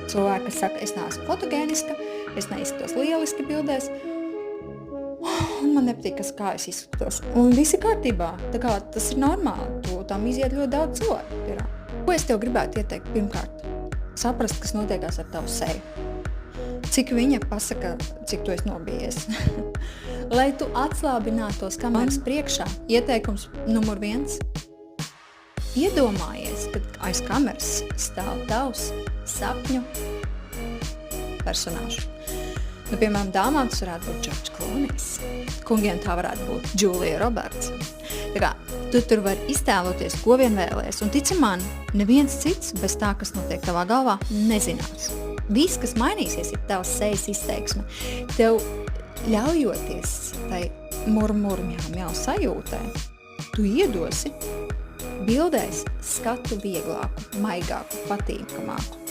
cilvēki, kas saka, es neesmu fotogēniska, es neizskatos lieliski bildēs, un man nepatīk, kā es izskatos. Un viss ir kārtībā, tā kā tas ir normāli, tam iziet ļoti daudz cilvēku. Ko es tev gribētu ieteikt pirmkārt? Saprast, kas notiekās ar tavu seju. Cik viņa pasaka, cik tu esi nobijies. Lai tu atslābinātos kameras priekšā, ieteikums numur 1. Iedomājies, ka aiz kameras stāv tavs sapņu personāžu. Piemēram, dāmām tas varētu būt Džordžs Klūnijs. Kungiem tā varētu būt Džūlija Roberts. Tā kā tu tur vari iztēloties, ko vien vēlēs. Un tici man, neviens cits bez tā, kas notiek tavā galvā, nezinās. Viss, kas mainīsies, ir tavs sejas izteiksme. Tev ļaujoties tai murmjām sajūtē, tu iedosi bildēs skatu vieglāku, maigāku, patīkamāku.